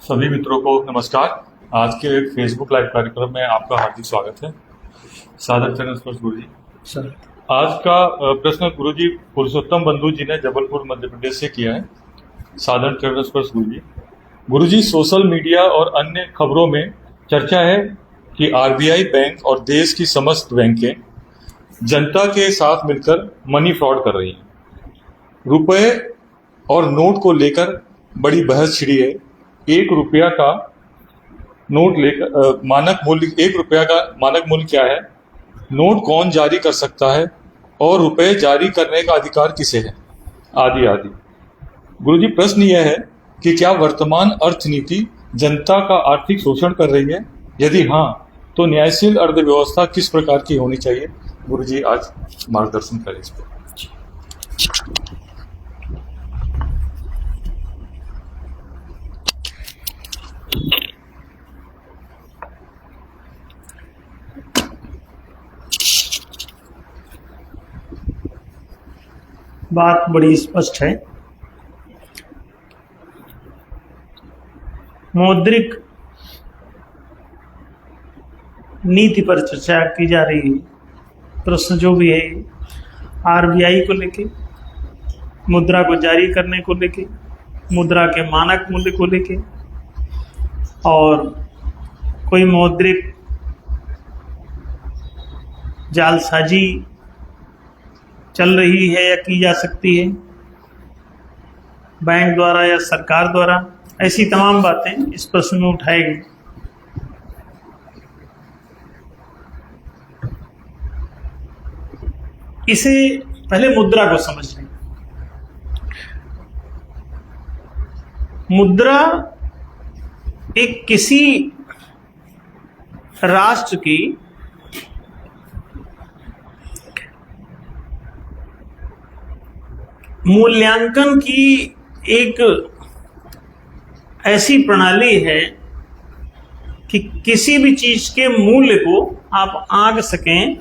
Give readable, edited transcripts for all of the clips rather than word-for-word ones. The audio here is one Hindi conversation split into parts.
सभी मित्रों को नमस्कार। आज के फेसबुक लाइव कार्यक्रम में आपका हार्दिक स्वागत है। सादर चरण स्पर्श गुरु जी। सर, आज का प्रश्न गुरु जी पुरुषोत्तम बंधु जी ने जबलपुर मध्य प्रदेश से किया है। सादर चरण स्पर्श गुरु जी। गुरु जी, सोशल मीडिया और अन्य खबरों में चर्चा है कि आरबीआई बैंक और देश की समस्त बैंकें जनता के साथ मिलकर मनी फ्रॉड कर रही हैं। रुपए और नोट को लेकर बड़ी बहस छिड़ी है। 1 रुपया का नोट लेकर मानक मूल्य 1 रुपया का मानक मूल्य क्या है, नोट कौन जारी कर सकता है और रुपए जारी करने का अधिकार किसे है, आदि आदि। गुरुजी, प्रश्न यह है कि क्या वर्तमान अर्थनीति जनता का आर्थिक शोषण कर रही है? यदि हाँ, तो न्यायशील अर्थव्यवस्था किस प्रकार की होनी चाहिए? गुरुजी, आज मार्गदर्शन करें इस पर। बात बड़ी स्पष्ट है। मौद्रिक नीति पर चर्चा की जा रही है। प्रश्न जो भी है आरबीआई को लेके, मुद्रा को जारी करने को लेके, मुद्रा के मानक मूल्य को लेके, और कोई मौद्रिक जालसाजी चल रही है या की जा सकती है बैंक द्वारा या सरकार द्वारा, ऐसी तमाम बातें इस प्रश्न में उठाई गई। इसे पहले मुद्रा को समझ लें। मुद्रा एक किसी राष्ट्र की मूल्यांकन की एक ऐसी प्रणाली है कि किसी भी चीज के मूल्य को आप आंक सकें,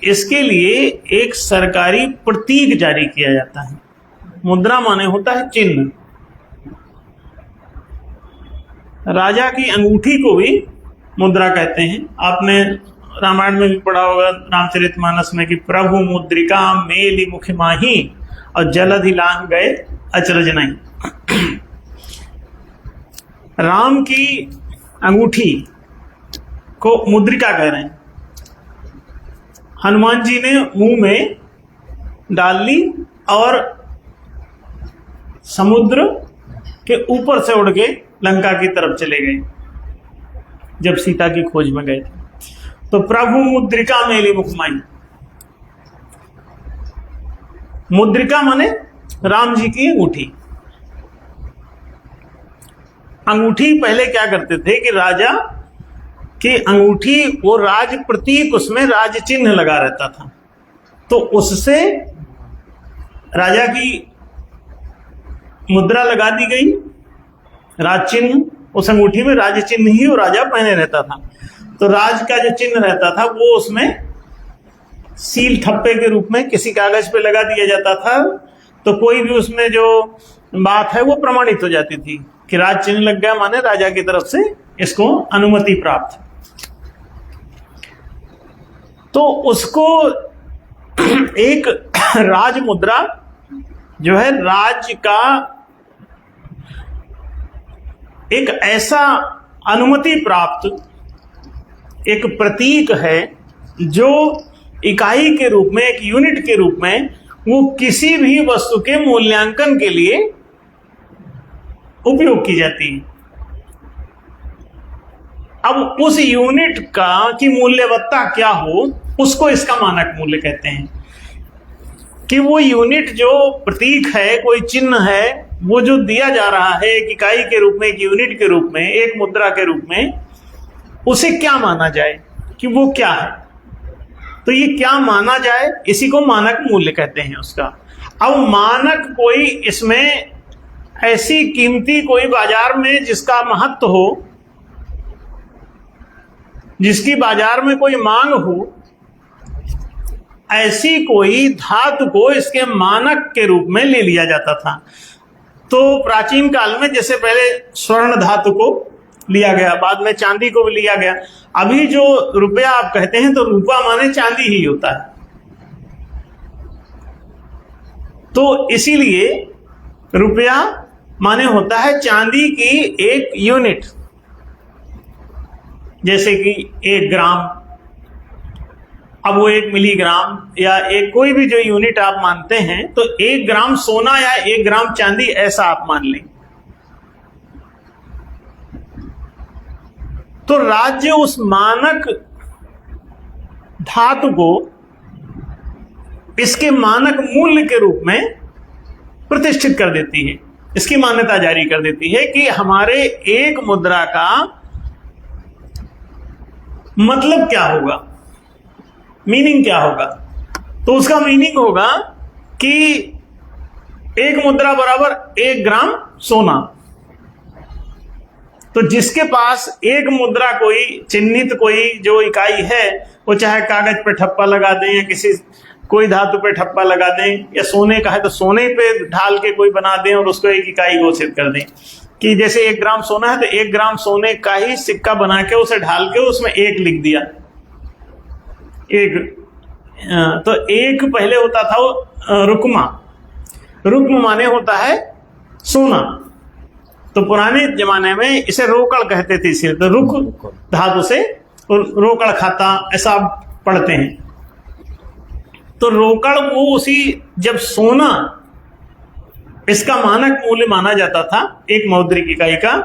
इसके लिए एक सरकारी प्रतीक जारी किया जाता है। मुद्रा माने होता है चिन्ह। राजा की अंगूठी को भी मुद्रा कहते हैं। आपने रामायण में भी पढ़ा होगा, रामचरितमानस में, कि प्रभु मुद्रिका मेली मुख माही और जलधि लांघ गए अचरज नहीं। राम की अंगूठी को मुद्रिका कह रहे हैं। हनुमान जी ने मुंह में डाल ली और समुद्र के ऊपर से उड़ के लंका की तरफ चले गए जब सीता की खोज में गए थे। तो प्रभु मुद्रिका मेली मुख माही। मुद्रिका माने राम जी की अंगूठी। अंगूठी पहले क्या करते थे कि राजा की अंगूठी, वो राज प्रतीक, उसमें राज चिन्ह लगा रहता था, तो उससे राजा की मुद्रा लगा दी गई, राज चिन्ह। उस अंगूठी में राज चिन्ह ही वो राजा पहने रहता था। तो राज का जो चिन्ह रहता था वो उसमें सील ठप्पे के रूप में किसी कागज पे लगा दिया जाता था। तो कोई भी उसमें जो बात है वो प्रमाणित हो जाती थी कि राज चिन्ह लग गया, माने राजा की तरफ से इसको अनुमति प्राप्त। तो उसको एक राज मुद्रा जो है, राज्य का एक ऐसा अनुमति प्राप्त एक प्रतीक है जो इकाई के रूप में, एक यूनिट के रूप में, वो किसी भी वस्तु के मूल्यांकन के लिए उपयोग की जाती है। अब उस यूनिट का की मूल्यवत्ता क्या हो, उसको इसका मानक मूल्य कहते हैं। कि वो यूनिट जो प्रतीक है, कोई चिन्ह है, वो जो दिया जा रहा है एक इकाई के रूप में, एक यूनिट के रूप में, एक मुद्रा के रूप में, उसे क्या माना जाए कि वो क्या है। तो ये क्या माना जाए, इसी को मानक मूल्य कहते हैं उसका। अब मानक कोई इसमें ऐसी कीमती कोई बाजार में जिसका महत्व हो, जिसकी बाजार में कोई मांग हो, ऐसी कोई धातु को इसके मानक के रूप में ले लिया जाता था। तो प्राचीन काल में जैसे पहले स्वर्ण धातु को लिया गया, बाद में चांदी को भी लिया गया। अभी जो रुपया आप कहते हैं तो रुपया माने चांदी ही होता है। तो इसीलिए रुपया माने होता है चांदी की एक यूनिट, जैसे कि 1 ग्राम, अब वो 1 मिलीग्राम या एक कोई भी जो यूनिट आप मानते हैं, तो 1 ग्राम सोना या 1 ग्राम चांदी ऐसा आप मान लें। तो राज्य उस मानक धातु को इसके मानक मूल्य के रूप में प्रतिष्ठित कर देती है, इसकी मान्यता जारी कर देती है कि हमारे एक मुद्रा का मतलब क्या होगा, मीनिंग क्या होगा। तो उसका मीनिंग होगा कि एक मुद्रा बराबर 1 ग्राम सोना। तो जिसके पास एक मुद्रा कोई चिन्हित कोई जो इकाई है, वो चाहे कागज पे ठप्पा लगा दें या किसी कोई धातु पे ठप्पा लगा दें, या सोने का है तो सोने पे ढाल के कोई बना दें और उसको एक इकाई घोषित कर दें कि जैसे 1 ग्राम सोना है तो 1 ग्राम सोने का ही सिक्का बना के उसे ढाल के उसमें 1 लिख दिया। तो एक पहले होता था वो रुक्मा, रुक्म माने होता है सोना। तो पुराने जमाने में इसे रोकड़ कहते थे, इसे तो रुक धातु से रोकड़ खाता ऐसा पढ़ते हैं। तो रोकड़ को उसी जब सोना इसका मानक मूल्य माना जाता था एक मौद्रिक इकाई का,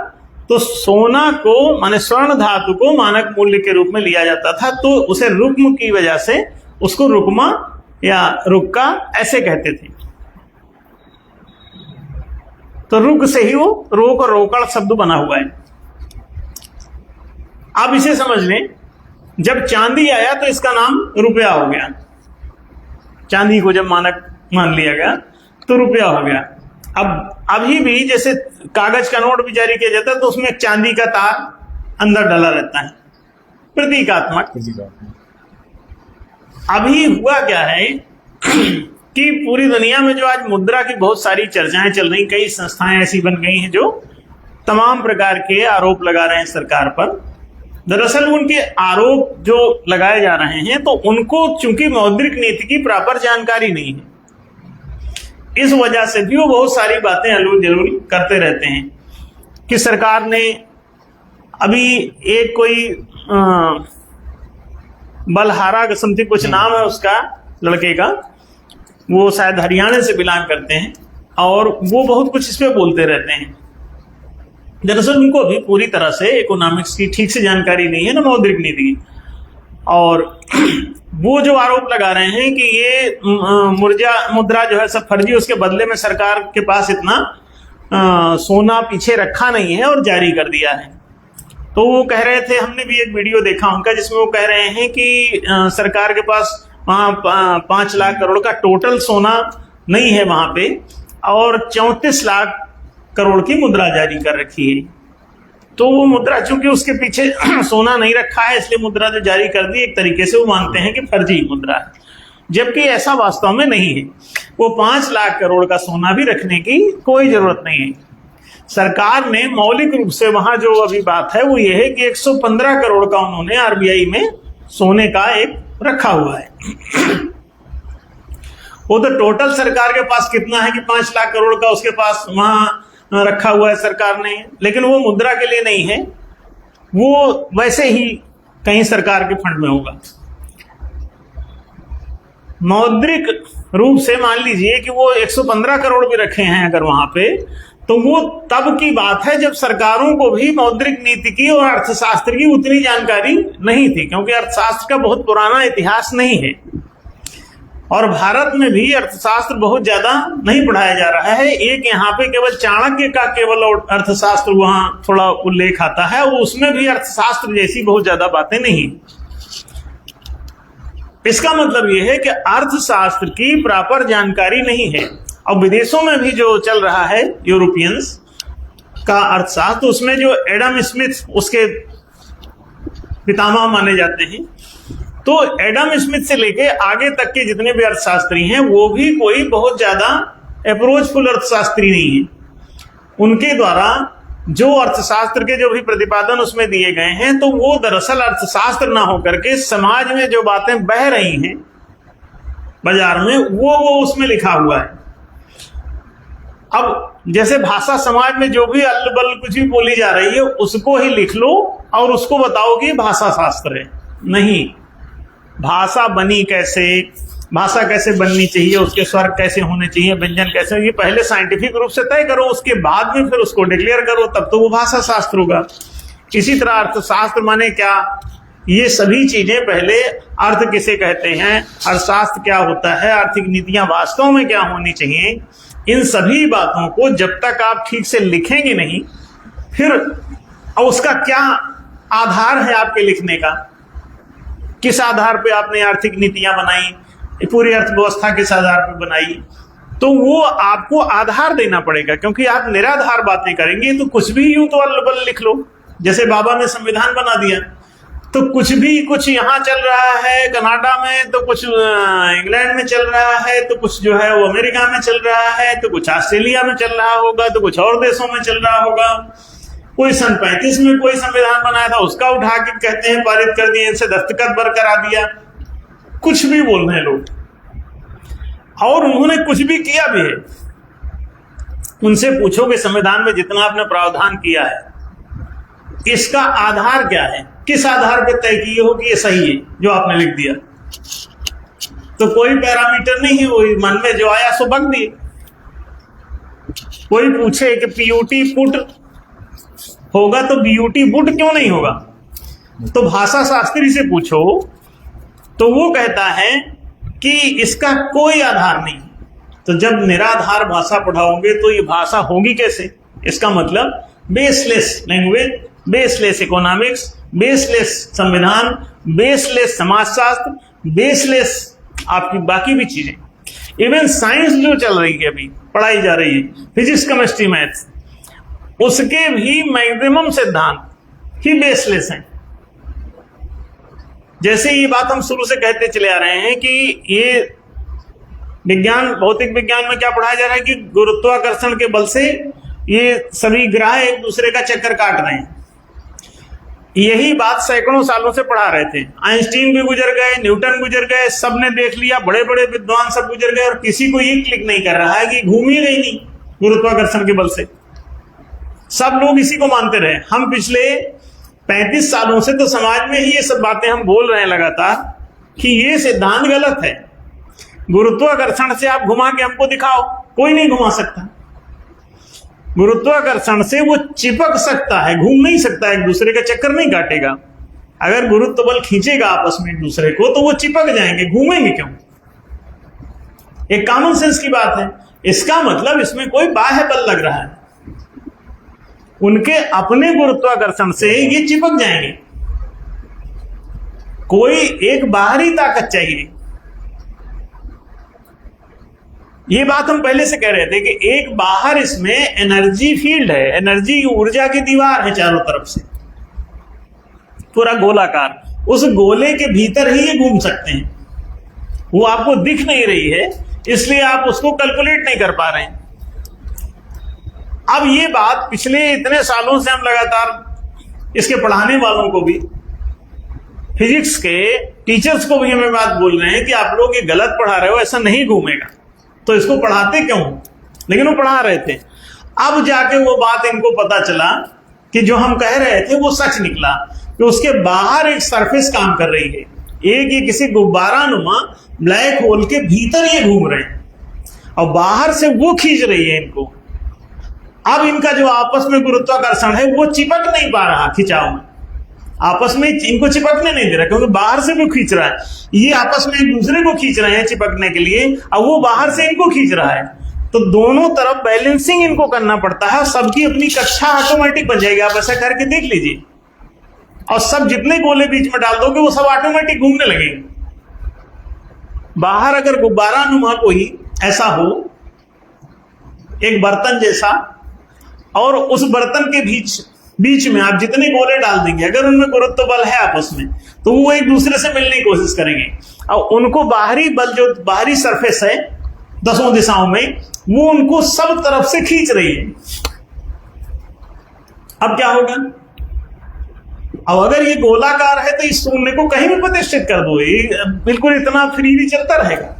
तो सोना को माने स्वर्ण धातु को मानक मूल्य के रूप में लिया जाता था। तो उसे रुक्म की वजह से उसको रुक्मा या रुक्का ऐसे कहते थे। तो रुक से ही वो रोक और रोकड़ शब्द बना हुआ है। आप इसे समझ लें, जब चांदी आया तो इसका नाम रुपया हो गया। चांदी को जब मानक मान लिया गया तो रुपया हो गया। अब अभी भी जैसे कागज का नोट भी जारी किया जाता है तो उसमें चांदी का तार अंदर डला रहता है, प्रतीकात्मक। अभी हुआ क्या है कि पूरी दुनिया में जो आज मुद्रा की बहुत सारी चर्चाएं चल रही, कई संस्थाएं ऐसी बन गई हैं जो तमाम प्रकार के आरोप लगा रहे हैं सरकार पर। दरअसल उनके आरोप जो लगाए जा रहे हैं तो उनको चूंकि मौद्रिक नीति की प्रॉपर जानकारी नहीं है, इस वजह से भी वो बहुत सारी बातें अलूल जरूर करते रहते हैं कि सरकार ने अभी एक कोई बलहारा समथिंग कुछ नाम है उसका लड़के का, वो शायद हरियाणा से बिलोंग करते हैं और वो बहुत कुछ इस पे बोलते रहते हैं। दरअसल उनको अभी पूरी तरह से इकोनॉमिक्स की ठीक से जानकारी नहीं है ना मौद्रिक नीति की। और वो जो आरोप लगा रहे हैं कि ये मुद्रा जो है सब फर्जी, उसके बदले में सरकार के पास इतना सोना पीछे रखा नहीं है और जारी कर दिया है। तो वो कह रहे थे, हमने भी एक वीडियो देखा उनका जिसमें वो कह रहे हैं कि सरकार के पास वहाँ 5 लाख करोड़ का टोटल सोना नहीं है वहां पे, और 34 लाख करोड़ की मुद्रा जारी कर रखी है। तो वो मुद्रा चूंकि उसके पीछे सोना नहीं रखा है इसलिए मुद्रा जो जारी कर दी, एक तरीके से वो मानते हैं कि फर्जी मुद्रा है, जबकि ऐसा वास्तव में नहीं है। वो 5 लाख करोड़ का सोना भी रखने की कोई जरूरत नहीं है। सरकार ने मौलिक रूप से वहां जो अभी बात है वो ये है कि 115 करोड़ का उन्होंने आरबीआई में सोने का एक रखा हुआ है। वो तो टोटल सरकार के पास कितना है कि 5 लाख करोड़ का उसके पास वहां रखा हुआ है सरकार ने, लेकिन वो मुद्रा के लिए नहीं है, वो वैसे ही कहीं सरकार के फंड में होगा। मौद्रिक रूप से मान लीजिए कि वो 115 करोड़ भी रखे हैं अगर वहां पे, तो वो तब की बात है जब सरकारों को भी मौद्रिक नीति की और अर्थशास्त्र की उतनी जानकारी नहीं थी, क्योंकि अर्थशास्त्र का बहुत पुराना इतिहास नहीं है और भारत में भी अर्थशास्त्र बहुत ज्यादा नहीं पढ़ाया जा रहा है। एक यहाँ पे केवल चाणक्य का केवल अर्थशास्त्र वहां थोड़ा उल्लेख आता है, वो उसमें भी अर्थशास्त्र जैसी बहुत ज्यादा बातें नहीं। इसका मतलब यह है कि अर्थशास्त्र की प्रॉपर जानकारी नहीं है। और विदेशों में भी जो चल रहा है यूरोपियंस का अर्थशास्त्र, तो उसमें जो एडम स्मिथ उसके पितामह माने जाते हैं, तो एडम स्मिथ से लेके आगे तक के जितने भी अर्थशास्त्री हैं वो भी कोई बहुत ज्यादा अप्रोचफुल अर्थशास्त्री नहीं है। उनके द्वारा जो अर्थशास्त्र के जो भी प्रतिपादन उसमें दिए गए हैं तो वो दरअसल अर्थशास्त्र ना होकर के समाज में जो बातें बह रही हैं बाजार में वो उसमें लिखा हुआ है। अब जैसे भाषा समाज में जो भी अल्ल बल्ल कुछ भी बोली जा रही है उसको ही लिख लो और उसको बताओ कि भाषा शास्त्र है। नहीं, भाषा बनी कैसे, भाषा कैसे बननी चाहिए, उसके स्वर कैसे होने चाहिए, व्यंजन कैसे, ये पहले साइंटिफिक रूप से तय करो, उसके बाद में फिर उसको डिक्लेयर करो, तब तो वो भाषा शास्त्र होगा। इसी तरह अर्थशास्त्र माने क्या, ये सभी चीजें पहले अर्थ किसे कहते हैं, अर्थशास्त्र क्या होता है, आर्थिक नीतियां वास्तव में क्या होनी चाहिए, इन सभी बातों को जब तक आप ठीक से लिखेंगे नहीं, फिर उसका क्या आधार है आपके लिखने का, किस आधार पे आपने आर्थिक नीतियां बनाई, पूरी अर्थव्यवस्था किस आधार पे बनाई, तो वो आपको आधार देना पड़ेगा। क्योंकि आप निराधार बातें करेंगे तो कुछ भी यूं तो अल्ल-बल्ल लिख लो। जैसे बाबा ने संविधान बना दिया तो कुछ भी, कुछ यहाँ चल रहा है कनाडा में, तो कुछ इंग्लैंड में चल रहा है, तो कुछ जो है वो अमेरिका में चल रहा है, तो कुछ ऑस्ट्रेलिया में चल रहा होगा, तो कुछ और देशों में चल रहा होगा। कोई सन 35 में कोई संविधान बनाया था उसका उठा के कहते हैं पारित कर दिए, इनसे दस्तखत बरकरा दिया। कुछ भी बोल रहे हैं लोग, और उन्होंने कुछ भी किया भी है। उनसे पूछो कि संविधान में जितना आपने प्रावधान किया है इसका आधार क्या है, किस आधार पर तय किए हो कि ये सही है जो आपने लिख दिया। तो कोई पैरामीटर नहीं है, वही मन में जो आया सो बक दिए। कोई पूछे कि पीयूटी पुट होगा तो बीयूटी बुट क्यों नहीं होगा, तो भाषा शास्त्री से पूछो तो वो कहता है कि इसका कोई आधार नहीं। तो जब निराधार भाषा पढ़ाओगे तो ये भाषा होगी कैसे, इसका मतलब baseless language, baseless economics, baseless संविधान, बेसलेस समाजशास्त्र, बेसलेस आपकी बाकी भी चीजें। इवन साइंस जो चल रही है अभी पढ़ाई जा रही है, फिजिक्स केमिस्ट्री मैथ्स, उसके भी मैक्सिमम सिद्धांत ही बेसलेस हैं। जैसे ये बात हम शुरू से कहते चले आ रहे हैं कि ये विज्ञान, भौतिक विज्ञान में क्या पढ़ाया जा रहा है कि गुरुत्वाकर्षण के बल से ये सभी ग्रह एक दूसरे का चक्कर काट रहे हैं। यही बात सैकड़ों सालों से पढ़ा रहे थे। आइंस्टीन भी गुजर गए, न्यूटन गुजर गए, सबने देख लिया, बड़े बड़े विद्वान सब गुजर गए, और किसी को ये क्लिक नहीं कर रहा है कि घूम ही गई नहीं गुरुत्वाकर्षण के बल से। सब लोग इसी को मानते रहे। हम पिछले 35 सालों से तो समाज में ही ये सब बातें हम बोल रहे हैं लगातार कि ये सिद्धांत गलत है। गुरुत्वाकर्षण से आप घुमा के हमको दिखाओ, कोई नहीं घुमा सकता। गुरुत्वाकर्षण से वो चिपक सकता है, घूम नहीं सकता, एक दूसरे का चक्कर नहीं काटेगा। अगर गुरुत्व बल खींचेगा आपस में एक दूसरे को तो वो चिपक जाएंगे, घूमेंगे क्यों? एक कॉमन सेंस की बात है। इसका मतलब इसमें कोई बाह्य बल लग रहा है, उनके अपने गुरुत्वाकर्षण से ये चिपक जाएंगे। कोई एक बाहरी ताकत चाहिए। ये बात हम पहले से कह रहे थे कि एक बाहर इसमें एनर्जी फील्ड है, एनर्जी ऊर्जा की दीवार है चारों तरफ से, पूरा गोलाकार। उस गोले के भीतर ही ये घूम सकते हैं। वो आपको दिख नहीं रही है, इसलिए आप उसको कैलकुलेट नहीं कर पा रहे हैं। अब ये बात पिछले इतने सालों से हम लगातार इसके पढ़ाने वालों को भी, फिजिक्स के टीचर्स को भी हमें बात बोल रहे हैं कि आप लोग ये गलत पढ़ा रहे हो, ऐसा नहीं घूमेगा। तो इसको पढ़ाते क्यों? लेकिन वो पढ़ा रहे थे। अब जाके वो बात इनको पता चला कि जो हम कह रहे थे वो सच निकला, कि उसके बाहर एक सरफेस काम कर रही है। एक ये किसी गुब्बारानुमा ब्लैक होल के भीतर ये घूम रहे हैं और बाहर से वो खींच रही है इनको। अब इनका जो आपस में गुरुत्वाकर्षण है वो चिपक नहीं पा रहा, खिंचाव में आपस में इनको चिपकने नहीं दे रहा, क्योंकि बाहर से वो खींच रहा है। ये आपस में एक दूसरे को खींच रहे हैं चिपकने के लिए, और वो बाहर से इनको खींच रहा है। तो दोनों तरफ बैलेंसिंग इनको करना पड़ता है। सबकी अपनी कक्षा ऑटोमेटिक बन जाएगी, आप ऐसा करके देख लीजिए। और सब जितने गोले बीच में डाल दोगे वो सब ऑटोमेटिक घूमने लगेंगे। बाहर अगर गुब्बारानुमा कोई ऐसा हो, एक बर्तन जैसा, और उस बर्तन के बीच बीच में आप जितने गोले डाल देंगे, अगर उनमें गुरुत्व बल है आपस में, तो वो एक दूसरे से मिलने की कोशिश करेंगे और उनको बाहरी बल, जो बाहरी सरफेस है 10 दिशाओं में, वो उनको सब तरफ से खींच रही है। अब क्या होगा? अब अगर ये गोलाकार है तो इस शून्य को कहीं भी प्रतिष्ठित कर दो, ये बिल्कुल इतना फ्रीली चलता रहेगा।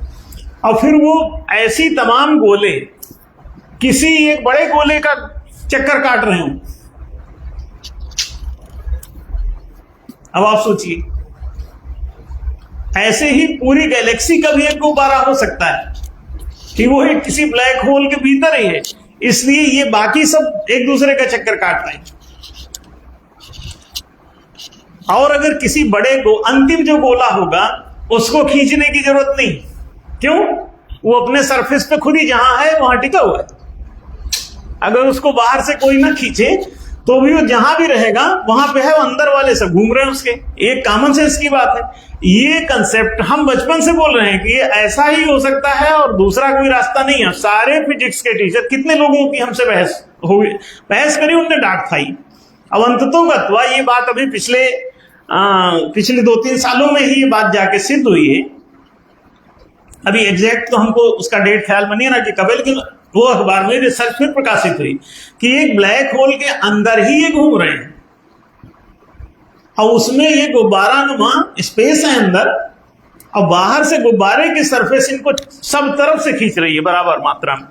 और फिर वो ऐसी तमाम गोले किसी एक बड़े गोले का चक्कर काट रहे हो। अब आप सोचिए, ऐसे ही पूरी गैलेक्सी का भी एक गुब्बारा हो सकता है कि वो एक किसी ब्लैक होल के भीतर ही है, इसलिए ये बाकी सब एक दूसरे का चक्कर काट रहे हैं। और अगर किसी बड़े अंतिम जो गोला होगा उसको खींचने की जरूरत नहीं। क्यों? वो अपने सरफेस पे खुद ही जहां है वहां टिका हुआ है। अगर उसको बाहर से कोई ना खींचे तो भी वो जहां भी रहेगा वहां पे है, वो अंदर वाले सब घूम रहे हैं उसके। एक कॉमन सेंस की बात है। ये कंसेप्ट हम बचपन से बोल रहे हैं कि ये ऐसा ही हो सकता है और दूसरा कोई रास्ता नहीं है। सारे फिजिक्स के टीचर, कितने लोगों की हमसे बहस करी, उनने डांट खाई। अब अंततोगत्वा ये बात अभी पिछले 2-3 सालों में ही ये बात जाके सिद्ध हुई है। अभी एग्जैक्ट तो हमको उसका डेट ख्याल में नहीं है ना कि कब, लेकिन वो अखबार में रिसर्च फिर प्रकाशित हुई कि एक ब्लैक होल के अंदर ही ये घूम रहे हैं और उसमें ये गुब्बारा नुमा स्पेस है अंदर, और बाहर से गुब्बारे की सरफेस इनको सब तरफ से खींच रही है बराबर मात्रा में।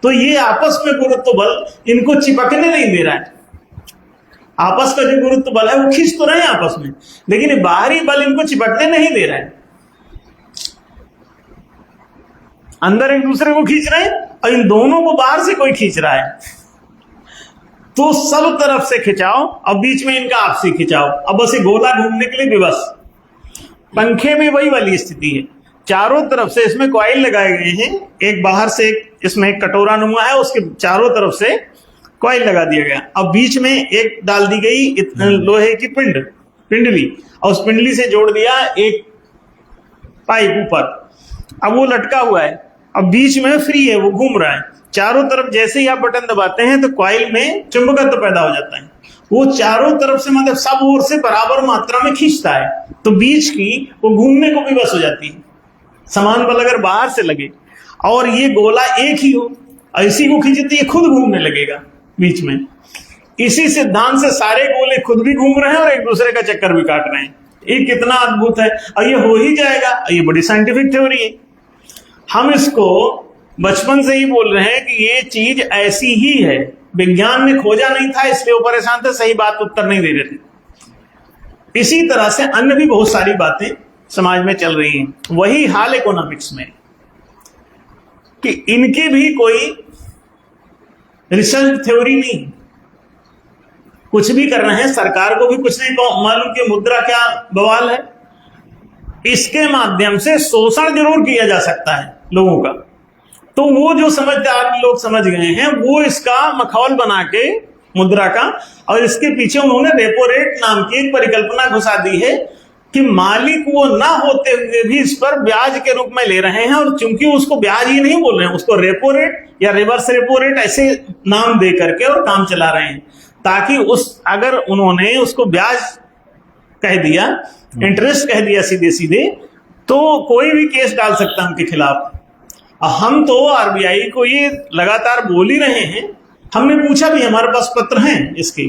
तो ये आपस में गुरुत्व बल इनको चिपकने नहीं दे रहा है। आपस का जो गुरुत्व बल है वो खींच तो रहे हैं आपस में, लेकिन बाहरी बल इनको चिपकने नहीं दे रहा है। अंदर एक दूसरे को खींच रहे हैं और इन दोनों को बाहर से कोई खींच रहा है। तो सब तरफ से खिंचाओ और बीच में इनका आपसी खिंचाओ। अब बस ये गोला घूमने के लिए विवश। पंखे में वही वाली स्थिति है। चारों तरफ से इसमें कॉइल लगाए गए हैं, एक बाहर से इसमें एक कटोरा नुमा है, उसके चारों तरफ से कॉइल लगा दिया गया। अब बीच में एक डाल दी गई लोहे की पिंडली, और उस पिंडली से जोड़ दिया एक पाइप ऊपर। अब वो लटका हुआ है, अब बीच में फ्री है, वो घूम रहा है। चारों तरफ जैसे ही आप बटन दबाते हैं तो कॉइल में चुंबकत्व पैदा हो जाता है। वो चारों तरफ से, मतलब सब ओर से बराबर मात्रा में खींचता है, तो बीच की वो घूमने को भी बस हो जाती है। समान बल अगर बाहर से लगे और ये गोला एक ही हो, इसी को खींचती है, खुद घूमने लगेगा बीच में। इसी सिद्धांत से सारे गोले खुद भी घूम रहे हैं और एक दूसरे का चक्कर भी काट रहे हैं। ये कितना अद्भुत है, और ये हो ही जाएगा। ये बड़ी साइंटिफिक थ्योरी है। हम इसको बचपन से ही बोल रहे हैं कि ये चीज ऐसी ही है, विज्ञान ने खोजा नहीं था इसलिए वो परेशान थे, सही बात उत्तर नहीं दे रहे थे। इसी तरह से अन्य भी बहुत सारी बातें समाज में चल रही हैं। वही हाल इकोनॉमिक्स में कि इनकी भी कोई रिसर्च थ्योरी नहीं, कुछ भी कर रहे हैं, सरकार को भी कुछ नहीं मालूम कि मुद्रा क्या बवाल है। इसके माध्यम से शोषण जरूर किया जा सकता है लोगों का, तो वो जो समझदार लोग समझ गए हैं वो इसका मखौल बना के मुद्रा का, और इसके पीछे उन्होंने रेपो रेट नाम की एक परिकल्पना घुसा दी है कि मालिक वो ना होते हुए भी इस पर ब्याज के रूप में ले रहे हैं। और चूंकि उसको ब्याज ही नहीं बोल रहे हैं, उसको रेपो रेट या रिवर्स रेपो रेट ऐसे नाम दे करके और काम चला रहे हैं, ताकि अगर उन्होंने उसको ब्याज कह दिया, इंटरेस्ट कह दिया सीधे सीधे, तो कोई भी केस डाल सकता है उनके खिलाफ। हम तो आरबीआई को ये लगातार बोल ही रहे हैं। हमने पूछा भी, हमारे पास पत्र हैं इसके,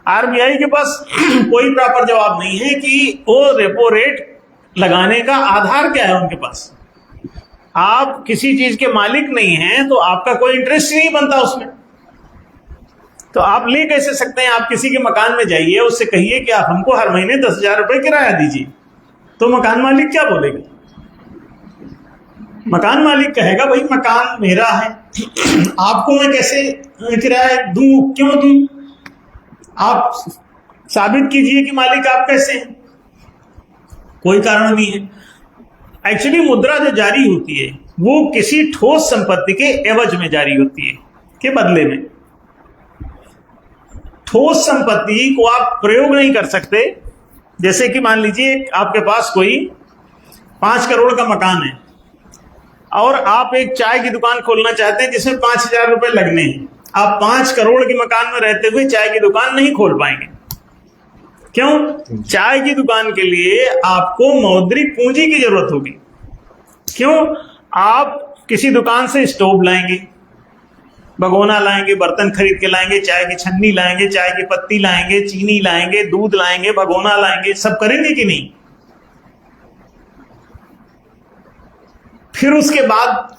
आरबीआई के पास कोई प्रॉपर जवाब नहीं है कि वो रेपो रेट लगाने का आधार क्या है उनके पास। आप किसी चीज के मालिक नहीं हैं तो आपका कोई इंटरेस्ट नहीं बनता उसमें, तो आप ले कैसे सकते हैं। आप किसी के मकान में जाइए, उससे कहिए कि आप हमको हर महीने 10,000 रुपए किराया दीजिए, तो मकान मालिक क्या बोलेगा? मकान मालिक कहेगा भाई मकान मेरा है, आपको मैं कैसे किराया दूं, क्यों दूं? आप साबित कीजिए कि मालिक आप कैसे हैं। कोई कारण नहीं है। एक्चुअली मुद्रा जो जारी होती है वो किसी ठोस संपत्ति के एवज में जारी होती है, के बदले में। ठोस संपत्ति को आप प्रयोग नहीं कर सकते। जैसे कि मान लीजिए आपके पास कोई 5 करोड़ का मकान है और आप एक चाय की दुकान खोलना चाहते हैं जिसमें 5,000 रुपए लगने हैं। आप 5 करोड़ के मकान में रहते हुए चाय की दुकान नहीं खोल पाएंगे। क्यों? चाय की दुकान के लिए आपको मौद्रिक पूंजी की जरूरत होगी। क्यों? आप किसी दुकान से स्टोव लाएंगे, भगोना लाएंगे, बर्तन खरीद के लाएंगे, चाय की छन्नी लाएंगे, चाय की पत्ती लाएंगे, चीनी लाएंगे, दूध लाएंगे, भगोना लाएंगे, सब करेंगे कि नहीं? फिर उसके बाद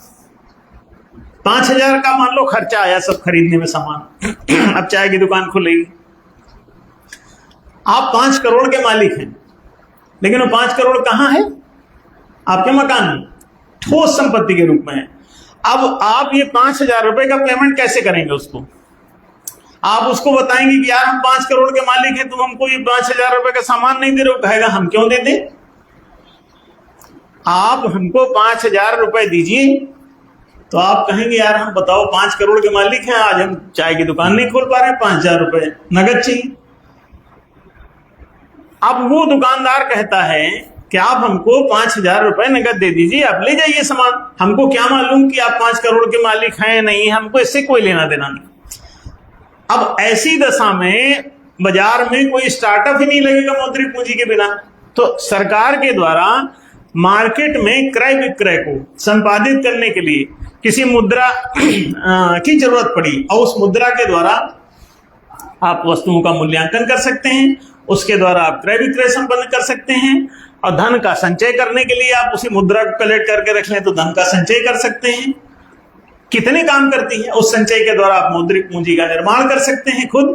5,000 का मान लो खर्चा आया सब खरीदने में सामान। अब चाय की दुकान खुलेगी। आप 5 करोड़ के मालिक हैं, लेकिन वो 5 करोड़ कहां है? आपके मकान में, ठोस संपत्ति के रूप में है। अब आप ये 5,000 रुपए का पेमेंट कैसे करेंगे उसको? आप उसको बताएंगे कि यार हम 5 करोड़ के मालिक हैं, तुम हमको ये 5,000 रुपए का सामान नहीं दे रहे हो। कहेगा हम क्यों दे दें? आप हमको 5,000 रुपए दीजिए। तो आप कहेंगे यार हम बताओ 5 करोड़ के मालिक हैं, आज हम चाय की दुकान नहीं खोल पा रहे हैं, 5,000 रुपए नगद चाहिए। अब वो दुकानदार कहता है कि आप हमको 5,000 रुपए नगद दे दीजिए, आप ले जाइए सामान। हमको क्या मालूम कि आप 5 करोड़ के मालिक हैं नहीं, हमको इससे कोई लेना देना नहीं। अब ऐसी दशा में बाजार में कोई स्टार्टअप ही नहीं लगेगा मौद्रिक पूंजी के बिना। तो सरकार के द्वारा मार्केट में क्रय विक्रय को संपादित करने के लिए किसी मुद्रा की जरूरत पड़ी, और उस मुद्रा के द्वारा आप वस्तुओं का मूल्यांकन कर सकते हैं, उसके द्वारा आप क्रय विक्रय संपन्न कर सकते हैं, और धन का संचय करने के लिए आप उसी मुद्रा को कलेक्ट करके रख लें तो धन का संचय कर सकते हैं। कितने काम करती है? उस संचय के द्वारा आप मौद्रिक पूंजी का निर्माण कर सकते हैं खुद।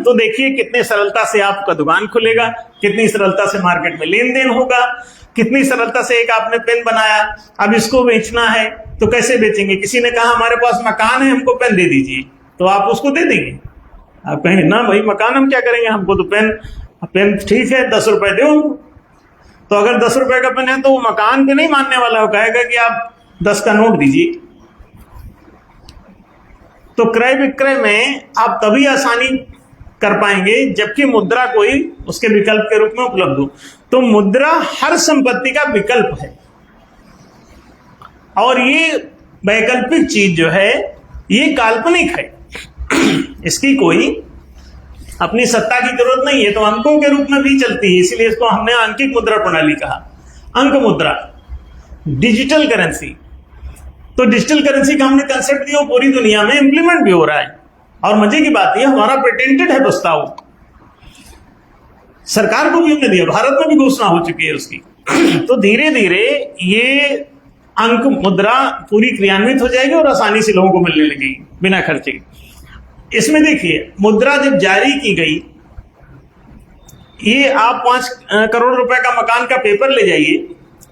तो देखिए कितने सरलता से आपका दुकान खुलेगा, कितनी सरलता से मार्केट में लेन देन होगा, कितनी सरलता से एक आपने पेन बनाया, अब इसको बेचना है तो कैसे बेचेंगे? किसी ने कहा हमारे पास मकान है, हमको पेन दे दीजिए, तो आप उसको दे देंगे? आप कहेंगे ना भाई मकान हम क्या करेंगे, हमको तो पेन ठीक है 10 रुपए दो। तो अगर 10 रुपए का पेन है तो वो मकान पे नहीं मानने वाला, हो कहेगा कि आप 10 का नोट दीजिए। तो क्रय विक्रय में आप तभी आसानी कर पाएंगे जबकि मुद्रा कोई उसके विकल्प के रूप में उपलब्ध हो। तो मुद्रा हर संपत्ति का विकल्प है, और ये वैकल्पिक चीज जो है ये काल्पनिक है, इसकी कोई अपनी सत्ता की जरूरत नहीं है। तो अंकों के रूप में भी चलती है, इसीलिए इसको हमने अंकिक मुद्रा प्रणाली कहा। अंक मुद्रा, डिजिटल करेंसी। तो डिजिटल करेंसी का हमने कंसेप्ट दिया, पूरी दुनिया में इंप्लीमेंट भी हो रहा है, और मजे की बात यह हमारा पेटेंटेड है प्रस्ताव, सरकार को भी हमने दिया, भारत में भी घोषणा हो चुकी है उसकी। तो धीरे धीरे ये अंक मुद्रा पूरी क्रियान्वित हो जाएगी और आसानी से लोगों को मिलने लगेगी बिना खर्चे। इसमें देखिए मुद्रा जब जारी की गई, ये आप 5 करोड़ रुपए का मकान का पेपर ले जाइए,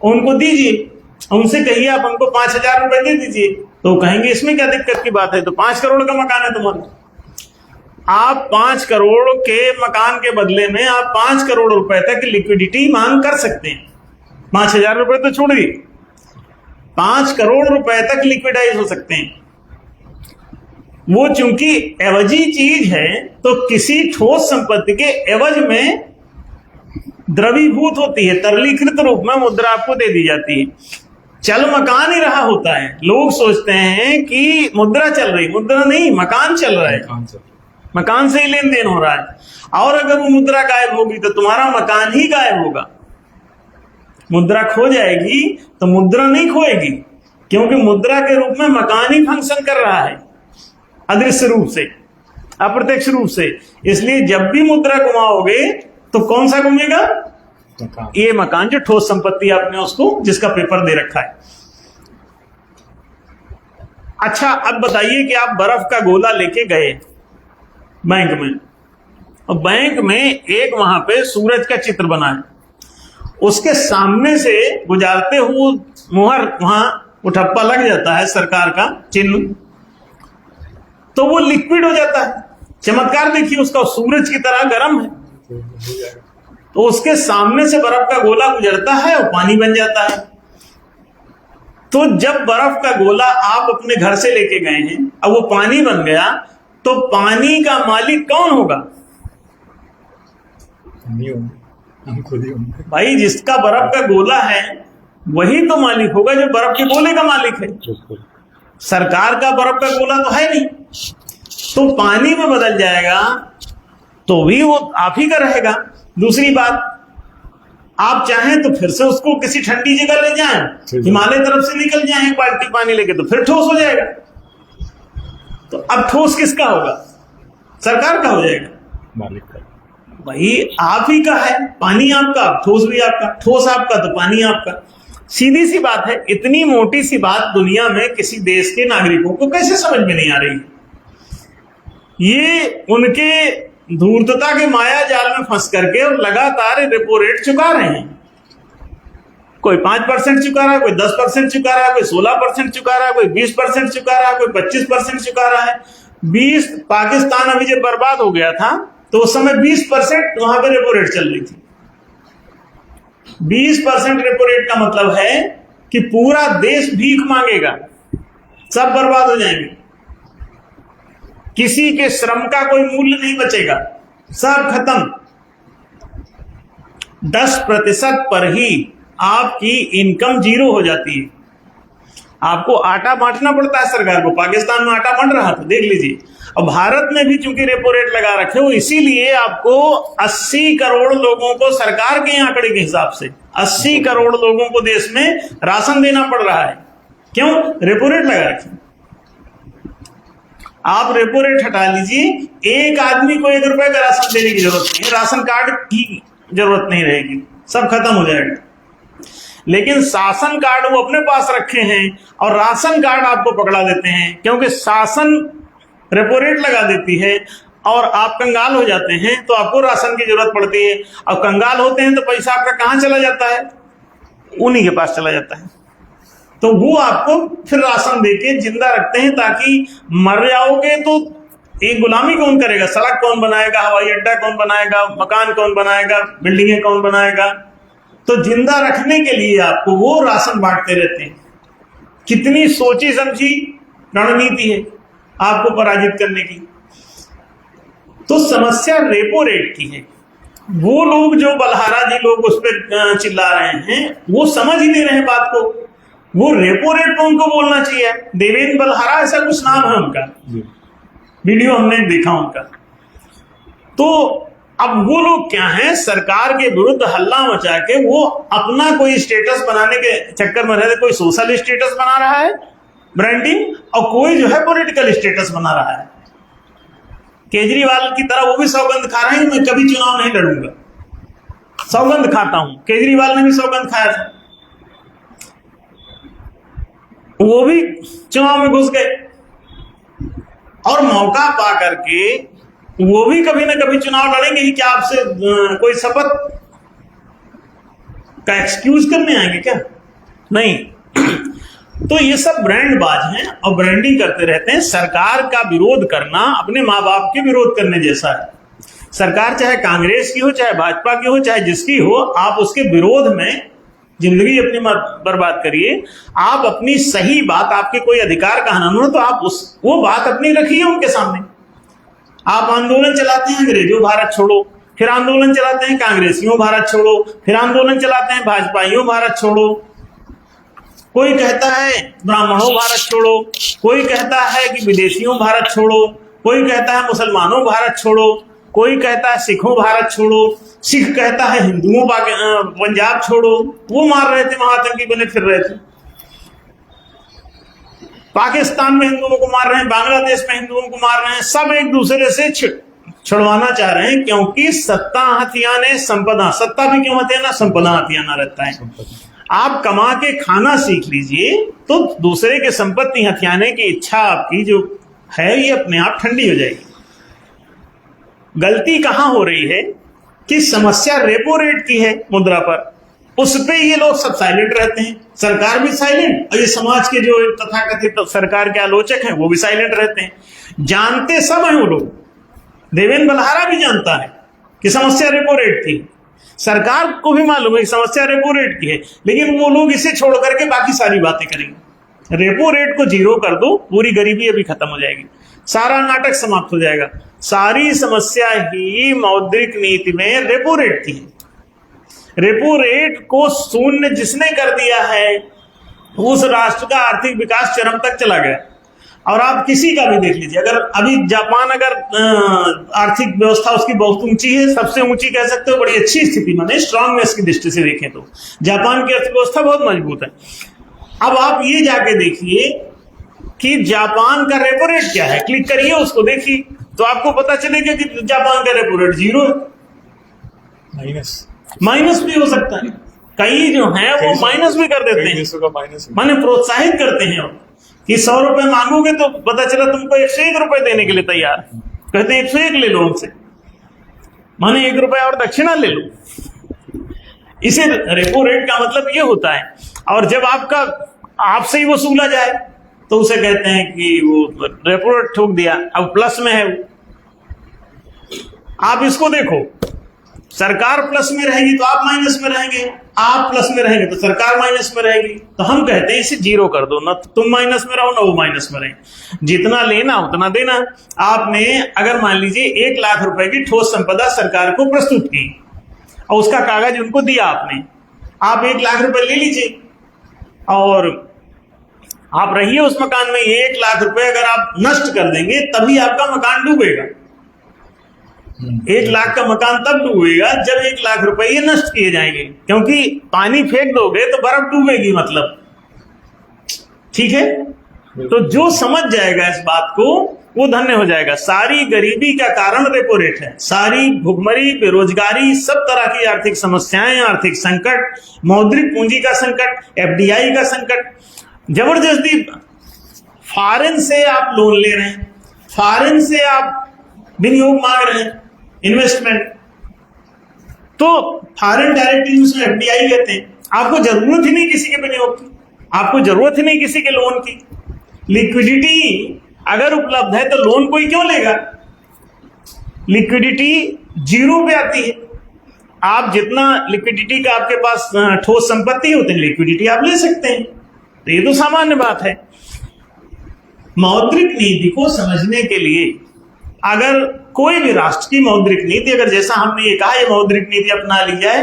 उनको दीजिए, उनसे कहिए आप हमको 5,000 रुपए दे दीजिए, तो कहेंगे इसमें क्या दिक्कत की बात है, तो 5 करोड़ का मकान है तुम्हारा। आप 5 करोड़ के मकान के बदले में आप 5 करोड़ रुपए तक लिक्विडिटी मांग कर सकते हैं। 5,000 रुपए तो छोड़िए, 5 करोड़ रुपए तक लिक्विडाइज हो सकते हैं। वो चूंकि एवजी चीज है तो किसी ठोस संपत्ति के एवज में द्रवीभूत होती है, तरलीकृत रूप में मुद्रा आपको दे दी जाती है। चल मकान ही रहा होता है, लोग सोचते हैं कि मुद्रा चल रही, मुद्रा नहीं, मकान चल रहा है, मकान से ही लेन देन हो रहा है। और अगर वो मुद्रा गायब होगी तो तुम्हारा मकान ही गायब होगा। मुद्रा खो जाएगी तो मुद्रा नहीं खोएगी, क्योंकि मुद्रा के रूप में मकान ही फंक्शन कर रहा है अदृश्य रूप से, अप्रत्यक्ष रूप से। इसलिए जब भी मुद्रा घुमाओगे तो कौन सा घूमेगा? ये मकान जो ठोस संपत्ति आपने उसको जिसका पेपर दे रखा है। अच्छा अब बताइए कि आप बर्फ का गोला लेके गए बैंक में, और बैंक में एक वहां पे सूरज का चित्र बना है, उसके सामने से गुजारते हुए मुहर वहां उठप्पा लग जाता है सरकार का चिन्ह, तो वो लिक्विड हो जाता है। चमत्कार देखिए उसका, सूरज की तरह गर्म है, तो उसके सामने से बर्फ का गोला गुजरता है और पानी बन जाता है। तो जब बर्फ का गोला आप अपने घर से लेके गए हैं, अब वो पानी बन गया, तो पानी का मालिक कौन होगा? हम खुद ही होंगे भाई, जिसका बर्फ का गोला है वही तो मालिक होगा जो बर्फ के गोले का मालिक है। सरकार का बर्फ का गोला तो है नहीं, तो पानी में बदल जाएगा तो भी वो आप ही का रहेगा। दूसरी बात, आप चाहें तो फिर से उसको किसी ठंडी जगह ले जाएं, हिमालय तरफ से निकल जाएं एक बाल्टी पानी लेके, तो फिर ठोस हो जाएगा। तो अब ठोस किसका होगा? सरकार का हो जाएगा, मालिक का। भाई आप ही का है, पानी आपका, ठोस भी आपका, ठोस आपका तो पानी आपका। सीधी सी बात है। इतनी मोटी सी बात दुनिया में किसी देश के नागरिकों को कैसे समझ में नहीं आ रही? ये उनके धूर्तता के माया जाल में फंस करके और लगातार रेपो रेट चुका रहे हैं। कोई 5% चुका रहा है, कोई 10% चुका रहा है, कोई 16% चुका रहा है, कोई 20% चुका रहा है, कोई 25% चुका रहा है। 20 पाकिस्तान अभी जब बर्बाद हो गया था तो उस समय 20% वहां पे रेपो रेट चल रही थी। 20% रेपो रेट का मतलब है कि पूरा देश भीख मांगेगा, सब बर्बाद हो जाएंगे, किसी के श्रम का कोई मूल्य नहीं बचेगा, सब खत्म। 10% पर ही आपकी इनकम जीरो हो जाती है। आपको आटा बांटना पड़ता है सरकार को। पाकिस्तान में आटा बंट रहा था, देख लीजिए। और भारत में भी चूंकि रेपो रेट लगा रखे हो, इसीलिए आपको 80 करोड़ लोगों को, सरकार के आंकड़े के हिसाब से 80 करोड़ लोगों को देश में राशन देना पड़ रहा है। क्यों? रेपो रेट लगा रखे। आप रेपो रेट हटा लीजिए, एक आदमी को 1 रुपए का राशन देने की जरूरत नहीं है, राशन कार्ड की जरूरत नहीं रहेगी, सब खत्म हो जाएगा। लेकिन शासन कार्ड वो अपने पास रखे हैं और राशन कार्ड आपको पकड़ा देते हैं, क्योंकि शासन रेपो रेट लगा देती है और आप कंगाल हो जाते हैं तो आपको राशन की जरूरत पड़ती है। अब कंगाल होते हैं तो पैसा आपका कहां चला जाता है? उन्हीं के पास चला जाता है। तो वो आपको फिर राशन देके जिंदा रखते हैं, ताकि मर जाओगे तो एक गुलामी कौन करेगा? सड़क कौन बनाएगा? हवाई अड्डा कौन बनाएगा? मकान कौन बनाएगा? बिल्डिंगें कौन बनाएगा? तो जिंदा रखने के लिए आपको वो राशन बांटते रहते हैं। कितनी सोची समझी रणनीति है आपको पराजित करने की। तो समस्या रेपो रेट की है। वो लोग जो बलहारा जी लोग उस पर चिल्ला रहे हैं, वो समझ ही नहीं रहे बात को। वो रेपो रेट पे उनको बोलना चाहिए। देवेंद्र बलहारा ऐसा कुछ नाम है उनका, वीडियो हमने देखा उनका। तो अब वो लोग क्या हैं, सरकार के विरुद्ध हल्ला मचा के वो अपना कोई स्टेटस बनाने के चक्कर में रहते। कोई सोशल स्टेटस बना रहा है, ब्रांडिंग, और कोई जो है पॉलिटिकल स्टेटस बना रहा है। केजरीवाल की तरह वो भी सौगंध खा रहे हैं, मैं कभी चुनाव नहीं लड़ूंगा, सौगंध खाता हूं। केजरीवाल ने भी सौगंध खाया था, वो भी चुनाव में घुस गए और मौका पा करके वो भी कभी ना कभी चुनाव लड़ेंगे ही। क्या आपसे कोई शपथ का एक्सक्यूज करने आएंगे क्या? नहीं। तो ये सब ब्रांडबाज हैं और ब्रांडिंग करते रहते हैं। सरकार का विरोध करना अपने माँ बाप के विरोध करने जैसा है। सरकार चाहे कांग्रेस की हो, चाहे भाजपा की हो, चाहे जिसकी हो, आप उसके विरोध में जिंदगी अपनी बर्बाद करिए। आप अपनी सही बात, आपके कोई अधिकार का हनन हो तो आप वो बात अपनी रखिए उनके सामने। आप आंदोलन चलाते हैं अंग्रेजों भारत छोड़ो, फिर आंदोलन चलाते हैं कांग्रेसियों भारत छोड़ो, फिर आंदोलन चलाते हैं भाजपाइयों भारत छोड़ो। कोई कहता है ब्राह्मणों भारत छोड़ो, कोई कहता है कि विदेशियों भारत छोड़ो, कोई कहता है मुसलमानों भारत छोड़ो, कोई कहता है सिखों भारत छोड़ो, सिख कहता है हिंदुओं पंजाब छोड़ो। वो मार रहे थे, महाआतंकी बने फिर रहे थे। पाकिस्तान में हिंदुओं को मार रहे हैं, बांग्लादेश में हिंदुओं को मार रहे हैं, सब एक दूसरे से छुड़वाना चाह रहे हैं, क्योंकि सत्ता हथियाने संपदा, सत्ता भी क्यों हथियाना, संपदा हथियाना रहता है। आप कमा के खाना सीख लीजिए तो दूसरे के संपत्ति हथियाने की इच्छा आपकी जो है ये अपने आप ठंडी हो जाएगी। गलती कहां हो रही है कि समस्या रेपो रेट की है मुद्रा पर, उस पे ये लोग सब साइलेंट रहते हैं। सरकार भी साइलेंट और ये समाज के जो तथाकथित सरकार के आलोचक हैं वो भी साइलेंट रहते हैं। जानते सब हैं वो लोग। देवेंद्र बलहारा भी जानता है कि समस्या रेपो रेट की, सरकार को भी मालूम है कि समस्या रेपो रेट की है, लेकिन वो लोग इसे छोड़ करके बाकी सारी बातें करेंगे। रेपो रेट को जीरो कर दो, पूरी गरीबी अभी खत्म हो जाएगी, सारा नाटक समाप्त हो जाएगा। सारी समस्या ही मौद्रिक नीति में रेपो रेट की है। रेपो रेट को शून्य जिसने कर दिया है उस राष्ट्र का आर्थिक विकास चरम तक चला गया। और आप किसी का भी देख लीजिए, अगर अभी जापान अगर आर्थिक व्यवस्था उसकी बहुत ऊंची है, सबसे ऊंची कह सकते हो, बड़ी अच्छी स्थिति माने स्ट्रांगनेस की दृष्टि से देखें तो जापान की अर्थव्यवस्था बहुत मजबूत है। अब आप ये जाके देखिए कि जापान का रेपो रेट क्या है, क्लिक करिए उसको देखिए तो आपको पता चलेगा कि जापान का रेपो रेट 0 है, माइनस भी हो सकता है, कई जो है वो माइनस भी कर देते हैं, माने प्रोत्साहित करते हैं कि 100 रुपए मांगोगे तो पता चला तुमको 101 रुपए देने के लिए तैयार, कहते हैं 101 ले लो हमसे, माने 1 रुपया और दक्षिणा ले लो। इसे रेपो रेट का मतलब ये होता है। और जब आपका आपसे ही वसूला जाए तो उसे कहते हैं कि वो रेपो रेट ठोक दिया, अब प्लस में है वो। आप इसको देखो, सरकार प्लस में रहेगी तो आप माइनस में रहेंगे, आप प्लस में रहेंगे तो सरकार माइनस में रहेगी। तो हम कहते हैं इसे 0 कर दो, ना तुम माइनस में रहो ना वो माइनस में रहे, जितना लेना उतना देना। आपने अगर मान लीजिए 1 लाख रुपए की ठोस संपदा सरकार को प्रस्तुत की और उसका कागज उनको दिया आपने, आप 1 लाख रुपए ले लीजिए और आप रहिए उस मकान में। 1 लाख रुपए अगर आप नष्ट कर देंगे तभी आपका मकान डूबेगा। 1 लाख का मकान तब डूबेगा जब 1 लाख रुपए ये नष्ट किए जाएंगे, क्योंकि पानी फेंक दोगे तो बर्फ डूबेगी, मतलब ठीक है। तो जो समझ जाएगा इस बात को वो धन्य हो जाएगा। सारी गरीबी का कारण रेपो रेट है, सारी भुखमरी, बेरोजगारी, सब तरह की आर्थिक समस्याएं, आर्थिक संकट, मौद्रिक पूंजी का संकट, एफडीआई का संकट, जबरदस्ती फॉरेन से आप लोन ले रहे हैं, फॉरेन से आप विनियोग मांग रहे हैं, इन्वेस्टमेंट, तो फॉरेन डायरेक्ट इन्वेस्टमेंट एफडीआई कहते हैं। आपको जरूरत ही नहीं किसी के विनियोग की, आपको जरूरत ही नहीं किसी के लोन की। लिक्विडिटी अगर उपलब्ध है तो लोन कोई क्यों लेगा? लिक्विडिटी 0 पे आती है। आप जितना लिक्विडिटी का आपके पास ठोस संपत्ति होती है, लिक्विडिटी आप ले सकते हैं, तो ये तो सामान्य बात है। मौद्रिक नीति को समझने के लिए अगर कोई भी राष्ट्र की मौद्रिक नीति, अगर जैसा हमने ये कहा ये मौद्रिक नीति अपना ली जाए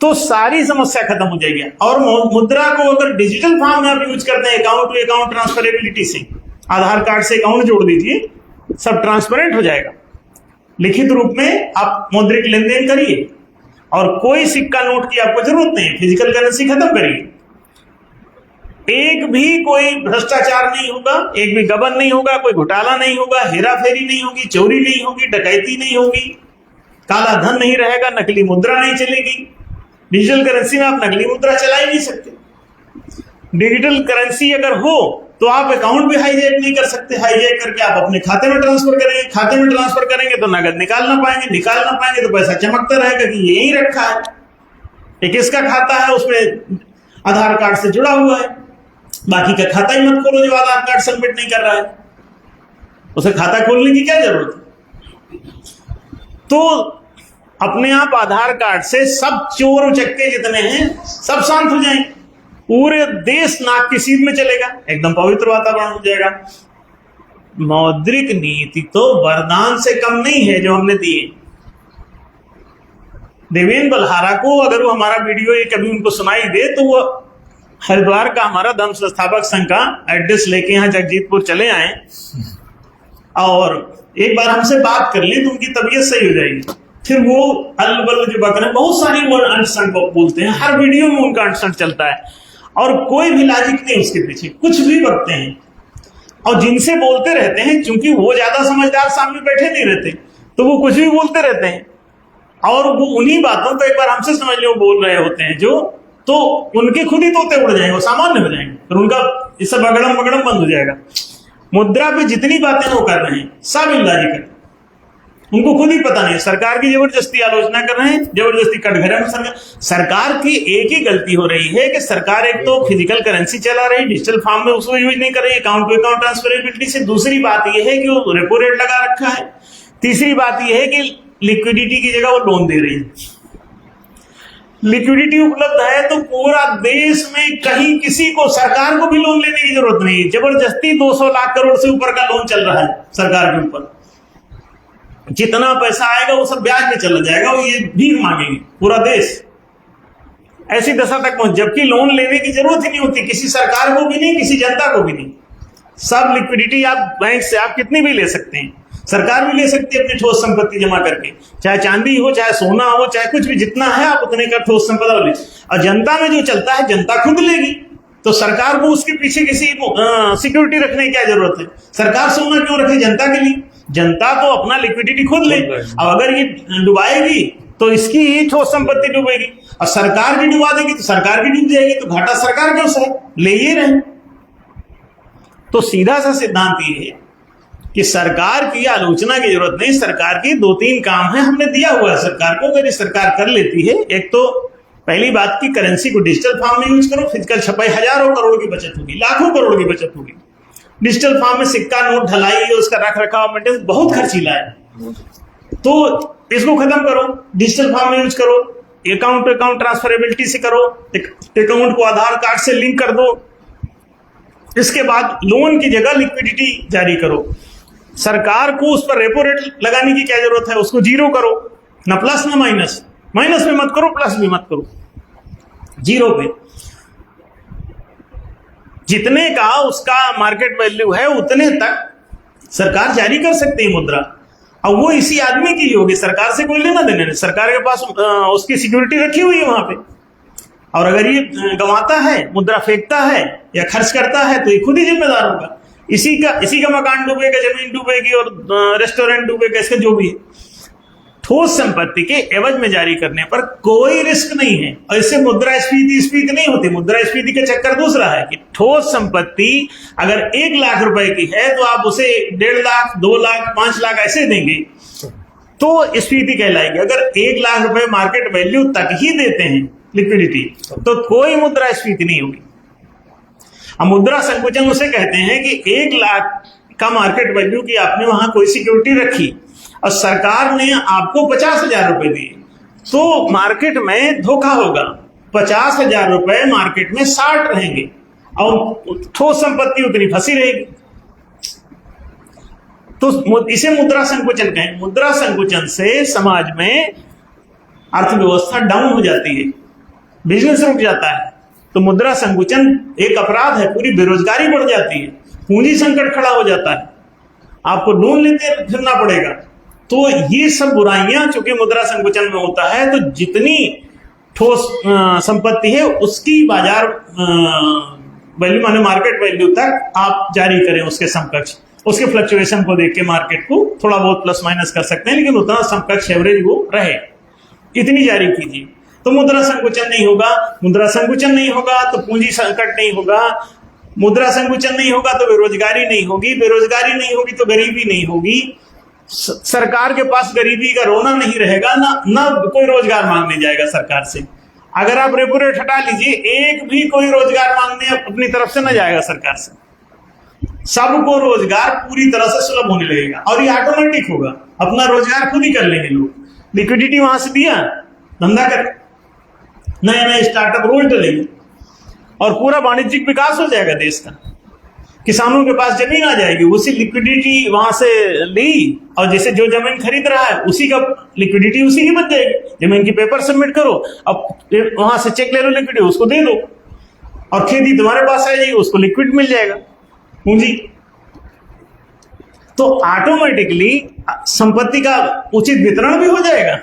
तो सारी समस्या खत्म हो जाएगी। और मुद्रा को अगर डिजिटल फॉर्म में आप यूज करते हैं, अकाउंट टू अकाउंट ट्रांसफरेबिलिटी से, आधार कार्ड से अकाउंट जोड़ दीजिए, सब ट्रांसपेरेंट हो जाएगा। लिखित रूप में आप मौद्रिक लेन देन करिए और कोई सिक्का नोट की आपको जरूरत नहीं, फिजिकल करेंसी खत्म करिए। एक भी कोई भ्रष्टाचार नहीं होगा, एक भी गबन नहीं होगा, कोई घोटाला नहीं होगा, हेराफेरी नहीं होगी, चोरी नहीं होगी, डकैती नहीं होगी, काला धन नहीं रहेगा, नकली मुद्रा नहीं चलेगी। डिजिटल करेंसी में आप नकली मुद्रा चला ही नहीं सकते। डिजिटल करेंसी अगर हो तो आप अकाउंट भी हाईजैक नहीं कर सकते, हाईजैक करके आप अपने खाते में ट्रांसफर करेंगे, खाते में ट्रांसफर करेंगे तो नगद निकाल ना पाएंगे तो पैसा चमकता रहेगा कि यही रखा है, ये किसका खाता है, उसमें आधार कार्ड से जुड़ा हुआ है। बाकी का खाता ही मत खोलो जो आधार कार्ड सबमिट नहीं कर रहा है, उसे खाता खोलने की क्या जरूरत है। तो अपने आप आधार कार्ड से सब चोर उचक्के जितने हैं सब शांत हो जाएंगे, पूरे देश नाक की सीध में चलेगा, एकदम पवित्र वातावरण हो जाएगा। मौद्रिक नीति तो वरदान से कम नहीं है जो हमने दिए। देवेंद्र बल्हारा को अगर वो हमारा वीडियो ये कभी उनको सुनाई दे तो वो हरिद्वार का हमारा धर्म संस्थापक संघ का एड्रेस लेके यहाँ जगजीतपुर चले आए और एक बार हमसे बात कर ली तो उनकी तबीयत सही हो जाएगी। फिर वो अल्ल बल्ल जो बक रहे हैं, बहुत सारी वो अंटसंट बोलते हैं, हर वीडियो में उनका अंटसंट चलता है और कोई भी लॉजिक नहीं उसके पीछे, कुछ भी बकते हैं और जिनसे बोलते रहते हैं, क्योंकि वो ज्यादा समझदार सामने बैठे नहीं रहते तो वो कुछ भी बोलते रहते हैं और वो उन्हीं बातों को एक बार हमसे समझ लो बोल रहे होते हैं जो, तो उनके खुद ही तोते उड़ जाएंगे, वो सामान्य हो जाएंगे, फिर उनका इससे बगड़म बगड़म बंद हो जाएगा। मुद्रा पे जितनी बातें वो कर रहे हैं सब इलॉजिकल, उनको खुद ही पता नहीं, सरकार की जबरदस्ती आलोचना कर रहे हैं, जबरदस्ती कटघरे में। सरकार की एक ही गलती हो रही है कि सरकार एक तो फिजिकल करेंसी चला रही, डिजिटल फॉर्म में उसको यूज नहीं कर रही, अकाउंट टू अकाउंट ट्रांसफरेबिलिटी से। दूसरी बात यह है कि वो रेपो रेट लगा रखा है। तीसरी बात यह है कि लिक्विडिटी की जगह वो लोन दे रही है। लिक्विडिटी उपलब्ध है तो पूरा देश में कहीं किसी को, सरकार को भी लोन लेने की जरूरत नहीं, जबरदस्ती 200 लाख करोड़ से ऊपर का लोन चल रहा है सरकार के ऊपर। जितना पैसा आएगा वो सब ब्याज में चला जाएगा, वो ये भीख मांगेंगे पूरा देश, ऐसी दशा तक पहुंच, जबकि लोन लेने की जरूरत ही नहीं होती किसी सरकार को भी नहीं, किसी जनता को भी नहीं। सब लिक्विडिटी आप बैंक से आप कितनी भी ले सकते हैं, सरकार भी ले सकती है अपनी ठोस संपत्ति जमा करके, चाहे चांदी हो, चाहे सोना हो, चाहे कुछ भी, जितना है आप उतने का ठोस संपदा ले। और जनता में जो चलता है जनता खुद लेगी, तो सरकार को उसके पीछे किसी सिक्योरिटी रखने की क्या जरूरत है? सरकार सोना क्यों रखे? जनता के लिए। जनता तो अपना लिक्विडिटी खुद ले। अब अगर ये डुबाएगी तो इसकी ही ठोस संपत्ति डूबेगी, और सरकार भी डुबा देगी तो सरकार भी डूब जाएगी, तो घाटा सरकार क्यों सहे? ले ही रहे। तो सीधा सा सिद्धांत ये है कि सरकार की आलोचना की जरूरत नहीं, सरकार की 2-3 काम है हमने दिया हुआ है सरकार को, अगर ये सरकार कर लेती है। एक तो पहली बात की करेंसी को डिजिटल फॉर्म में यूज करो, फिजिकल छपाई हजारों करोड़ की बचत होगी, लाखों करोड़ की बचत होगी। डिजिटल फॉर्म में सिक्का नोट ढलाई, उसका रख रखाव, मेंटेनेंस बहुत खर्चीला है, तो इसको खत्म करो, डिजिटल फॉर्म में यूज करो, अकाउंट टू अकाउंट ट्रांसफरेबिलिटी से करो, अकाउंट को आधार कार्ड से लिंक कर दो। इसके बाद लोन की जगह लिक्विडिटी जारी करो। सरकार को उस पर रेपो रेट लगाने की क्या जरूरत है? उसको जीरो करो, ना प्लस ना माइनस, माइनस में मत करो, प्लस भी मत करो, जीरो पे। जितने का उसका मार्केट वैल्यू है उतने तक सरकार जारी कर सकती है मुद्रा, और वो इसी आदमी की होगी, सरकार से कोई लेना देना नहीं। सरकार के पास उसकी सिक्योरिटी रखी हुई है वहां पे, और अगर ये गंवाता है, मुद्रा फेंकता है या खर्च करता है, तो ये खुद ही जिम्मेदार होगा। इसी का मकान डूबेगा, जमीन डूबेगी और रेस्टोरेंट डूबेगा, इसका जो भी है। ठोस संपत्ति के एवज में जारी करने पर कोई रिस्क नहीं है, और इससे मुद्रास्फीति नहीं होती। मुद्रास्फीति का चक्कर दूसरा है कि ठोस संपत्ति अगर 1 लाख रुपए की है तो आप उसे 1.5 लाख, 2 लाख, 5 लाख ऐसे देंगे तो स्फीति कहलाएगी। अगर 1 लाख रुपए मार्केट वैल्यू तक ही देते हैं लिक्विडिटी, तो कोई मुद्रास्फीति नहीं होगी। अब मुद्रा संकुचन उसे कहते हैं कि 1 लाख का मार्केट वैल्यू की आपने वहां कोई सिक्योरिटी रखी और सरकार ने आपको 50,000 रुपए दिए, तो मार्केट में धोखा होगा। 50,000 रुपए मार्केट में 60 रहेंगे और ठोस संपत्ति उतनी फंसी रहेगी। तो इसे मुद्रा संकुचन कहें। मुद्रा संकुचन से समाज में अर्थव्यवस्था डाउन हो जाती है, बिजनेस रुक जाता है। तो मुद्रा संकुचन एक अपराध है, पूरी बेरोजगारी बढ़ जाती है, पूंजी संकट खड़ा हो जाता है, आपको लोन लेते फिरना पड़ेगा। तो ये सब बुराइयां चूंकि मुद्रा संकुचन में होता है, तो जितनी ठोस संपत्ति है उसकी बाजार वैल्यू माने मार्केट वैल्यू तक आप जारी करें, उसके समकक्ष, उसके फ्लक्चुएशन को देख के मार्केट को थोड़ा बहुत प्लस माइनस कर सकते हैं, लेकिन उतना समकक्ष एवरेज वो रहे, इतनी जारी कीजिए। तो मुद्रा संकुचन नहीं होगा। मुद्रा संकुचन नहीं होगा तो पूंजी संकट नहीं होगा। मुद्रा संकुचन नहीं होगा तो बेरोजगारी नहीं होगी। बेरोजगारी नहीं होगी तो गरीबी नहीं होगी। सरकार के पास गरीबी का रोना नहीं रहेगा, ना कोई रोजगार मांगने जाएगा सरकार से। अगर आप रेपो रेट हटा लीजिए, एक भी कोई रोजगार मांगने अपनी तरफ से न जाएगा सरकार से। सबको रोजगार पूरी तरह से सुलभ होने लगेगा और ये ऑटोमेटिक होगा। अपना रोजगार खुद ही कर लेंगे लोग। लिक्विडिटी वहां से दिया, धंधा कर, नए नए स्टार्टअप रोज डलेंगे और पूरा वाणिज्यिक विकास हो जाएगा देश का। किसानों के पास जमीन आ जाएगी, उसी लिक्विडिटी वहां से ली, और जैसे जो जमीन खरीद रहा है उसी का लिक्विडिटी उसी की बन जाएगी। जमीन की पेपर सबमिट करो, अब वहां से चेक ले लो, लिक्विडिटी उसको दे दो, और खेती तुम्हारे पास आ जाएगी, उसको लिक्विड मिल जाएगा, पूंजी। तो ऑटोमेटिकली संपत्ति का उचित वितरण भी हो जाएगा।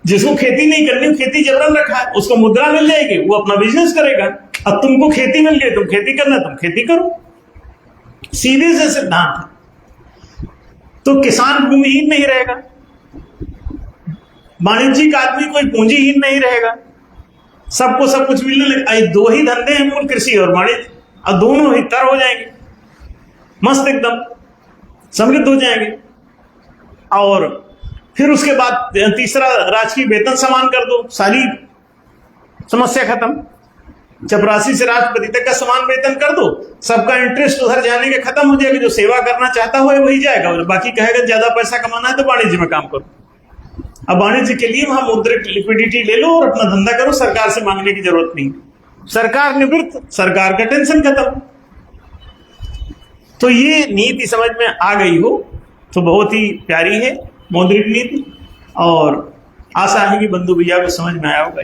जिसको खेती नहीं करनी, खेती जबरन रखा है, उसको मुद्रा मिल जाएगी, वो अपना बिजनेस करेगा। अब तुमको खेती मिल गई, तुम खेती करना, तुम खेती करो। सीधे से सिद्धांत है। तो किसान भूमिहीन नहीं रहेगा, वाणिज्यिक आदमी कोई पूंजीहीन नहीं रहेगा, सबको सब कुछ मिलने लगेगा। 2 ही धंधे हैं मूल, कृषि और वाणिज्य, और दोनों ही तर हो जाएंगे, मस्त एकदम समृद्ध हो जाएंगे। और फिर उसके बाद तीसरा, राजकीय वेतन समान कर दो, सारी समस्या खत्म। चपरासी से राष्ट्रपति तक का समान वेतन कर दो, सबका इंटरेस्ट उधर जाने के खत्म हो जाएगा। जो सेवा करना चाहता हो वही जाएगा, और बाकी कहेगा ज्यादा पैसा कमाना है तो वाणिज्य में काम करो। अब वाणिज्य के लिए वहां मुद्रित लिक्विडिटी ले लो और अपना धंधा करो, सरकार से मांगने की जरूरत नहीं। सरकार निवृत्त, सरकार का टेंशन खत्म। तो ये नीति समझ में आ गई हो तो बहुत ही प्यारी है मौद्रिक नीति, और आशा है कि बंधु भैया को समझ में आया होगा।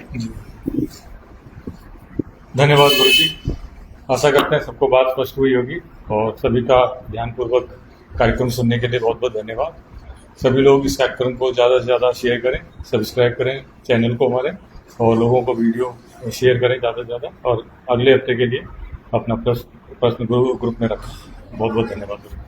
धन्यवाद गुरु जी। आशा करते हैं सबको बात स्पष्ट हुई होगी और सभी का ध्यानपूर्वक कार्यक्रम सुनने के लिए बहुत बहुत धन्यवाद। सभी लोग इस कार्यक्रम को ज़्यादा से ज़्यादा शेयर करें, सब्सक्राइब करें चैनल को हमारे, और लोगों को वीडियो शेयर करें ज़्यादा से ज़्यादा, और अगले हफ्ते के लिए अपना प्रश्न ग्रुप में रखें। बहुत बहुत धन्यवाद।